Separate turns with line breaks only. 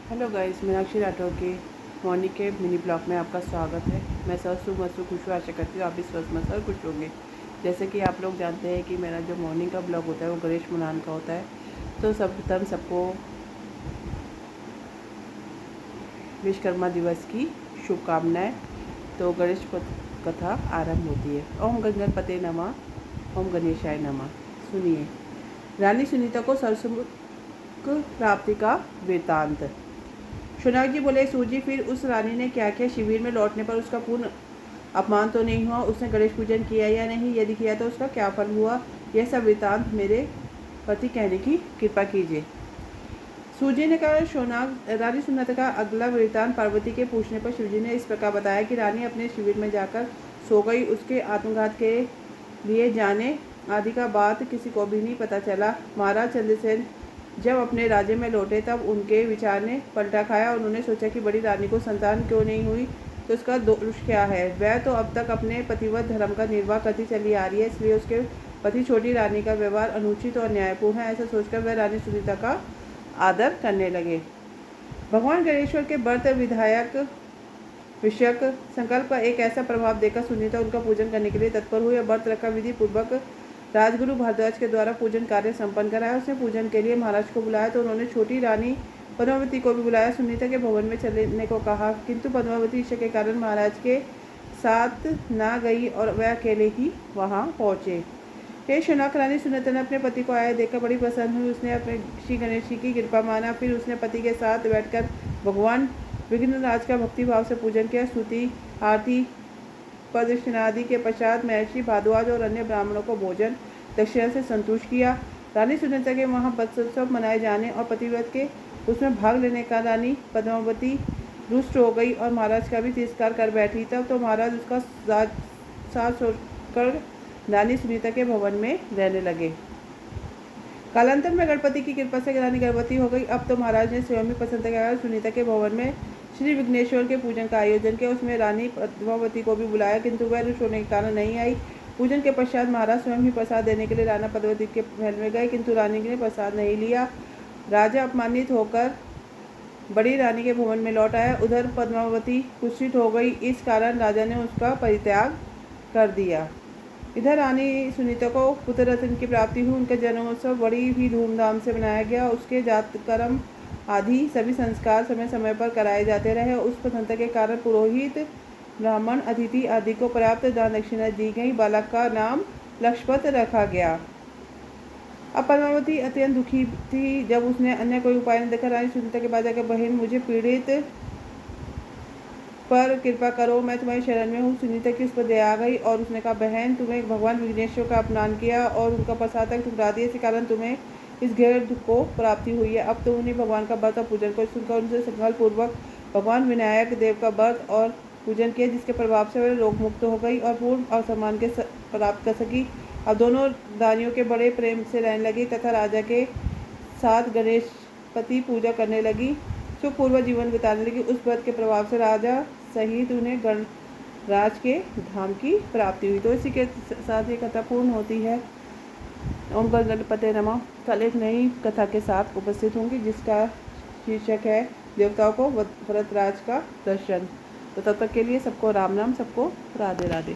Hello guys, Meenakshi Rathore के morning के mini blog में आपका स्वागत है। मैं स्वस्थ हूँ, मस्त हूँ, खुश हूँ। आशा करती हूँ आप भी स्वस्थ मस्त और खुश होंगे। जैसे कि आप लोग जानते हैं कि मेरा जो मॉर्निंग का ब्लॉग होता है वो गणेश मुनान का होता है। तो सबको विश्वकर्मा दिवस की शुभकामनाएँ। तो गणेश कथा आरंभ होती है। ओम गणपते नमः, ओम गणेशाय नमः। सुनिए, रानी सुनीता को सरसुख प्राप्ति का वृतांत। शौनक जी बोले, सूजी फिर उस रानी ने क्या किया? शिविर में लौटने पर उसका पूर्ण अपमान तो नहीं हुआ? उसने गणेश पूजन किया या नहीं? यदि किया तो उसका क्या फल हुआ? यह सब वृतांत मेरे पति कहने की कृपा कीजिए। सूजी ने कहा, शौनक, रानी सुनता का अगला वृतांत पार्वती के पूछने पर शिवजी ने इस प्रकार बताया कि रानी अपने शिविर में जाकर सो गई। उसके आत्मघात के लिए जाने आदि का बात किसी को भी नहीं पता चला। महाराज चंद्रसेन जब अपने राज्य में लौटे तब उनके विचार ने पलटा खाया और उन्होंने सोचा कि बड़ी रानी को संतान क्यों नहीं हुई, तो उसका दोष क्या है। वह तो अब तक अपने पतिव्रत धर्म का निर्वाह करती चली आ रही है, इसलिए उसके पति छोटी रानी का व्यवहार अनुचित और न्यायपूर्ण है। ऐसा सोचकर वह रानी सुनीता का आदर करने लगे। भगवान गणेश्वर के व्रत विधायक विषयक संकल्प का एक ऐसा प्रभाव देखकर सुनीता उनका पूजन करने के लिए तत्पर हुई और व्रत रखा विधि पूर्वक राजगुरु भारद्वाज के द्वारा पूजन कार्य संपन्न कराया। उसने पूजन के लिए महाराज को बुलाया तो उन्होंने छोटी रानी पद्मावती को भी बुलाया। सुनीता के भवन में चलने को कहा, किंतु पद्मावती ईर्ष्या के कारण महाराज के साथ ना गई और वह अकेले ही वहाँ पहुँचे। हे शौनक, रानी सुनीता ने अपने पति को आया देखकर बड़ी प्रसन्न हुई। उसने अपने श्री गणेश जी की कृपा माना। फिर उसने पति के साथ बैठकर भगवान विघ्नराज का भक्तिभाव से पूजन किया। स्तुति आरती प्रदक्षिणादि के पश्चात महर्षि भारद्वाज और अन्य ब्राह्मणों को भोजन दक्षिणा से संतुष्ट किया। रानी सुनीता के वहाँ पत्सोत्सव मनाए जाने और पतिव्रत के उसमें भाग लेने का रानी पद्मावती रुष्ट हो गई और महाराज का भी तिरस्कार कर बैठी। तब तो महाराज उसका साथ छोड़कर रानी सुनीता के भवन में रहने लगे। कालांतर में गणपति की कृपा से रानी गर्भवती हो गई। अब तो महाराज ने स्वयं ही पसंद किया सुनीता के भवन में श्री विघ्नेश्वर के पूजन का आयोजन किया। उसमें रानी पद्मावती को भी बुलाया, किंतु वह रुष्ट होने के कारण नहीं आई। पूजन के पश्चात महाराज स्वयं ही प्रसाद देने के लिए राना पद्मावती के महल में गए, किंतु रानी ने प्रसाद नहीं लिया। राजा अपमानित होकर बड़ी रानी के भवन में लौट आया। उधर पद्मावती कुत्सित हो गई, इस कारण राजा ने उसका परित्याग कर दिया। इधर रानी सुनीता को पुत्र रत्न की प्राप्ति हुई। उनका जन्मोत्सव बड़ी ही धूमधाम से मनाया गया। उसके जातकर्म आदि सभी संस्कार समय समय पर कराए जाते रहे। उस प्रसन्नता के कारण पुरोहित, ब्राह्मण, अतिथि आदि को पर्याप्त दान दक्षिणा दी गई। बालक का नाम लक्ष्मण रखा गया। अब पद्मावती अत्यंत दुखी थी। जब उसने अन्य कोई उपाय नहीं देखा, रानी सुनीता के पास जाकर, बहन, मुझे पीड़ित पर कृपा करो, मैं तुम्हारी शरण में हूँ। सुनीता की उस पर दया आ गई और उसने कहा, बहन, तुम्हें भगवान विघ्नेश्वर का अपमान किया और उनका प्रसाद तक ठुकरा दिया, इसी कारण तुम्हें इस गैर दुख को प्राप्ति हुई है। अब तो उन्हें भगवान का व्रत और पूजन को सुनकर उनसे संकल्प पूर्वक भगवान विनायक देव का व्रत और पूजन किया, जिसके प्रभाव से वह रोग मुक्त हो गई और पूर्ण और सम्मान के प्राप्त कर सकी। अब दोनों रानियों के बड़े प्रेम से रहने लगी तथा राजा के साथ गणेशपति पूजा करने लगी, सुखपूर्वक जीवन बिताने लगी। उस व्रत के प्रभाव से राजा सहित उन्हें गणराज के धाम की प्राप्ति हुई। तो इसी के साथ ये कथा पूर्ण होती है। ओम गणपते नमः। कल एक नई कथा के साथ उपस्थित होंगी, जिसका शीर्षक है देवताओं को व्रतराज का दर्शन। तो तब तक के लिए सबको राम राम, सबको राधे राधे।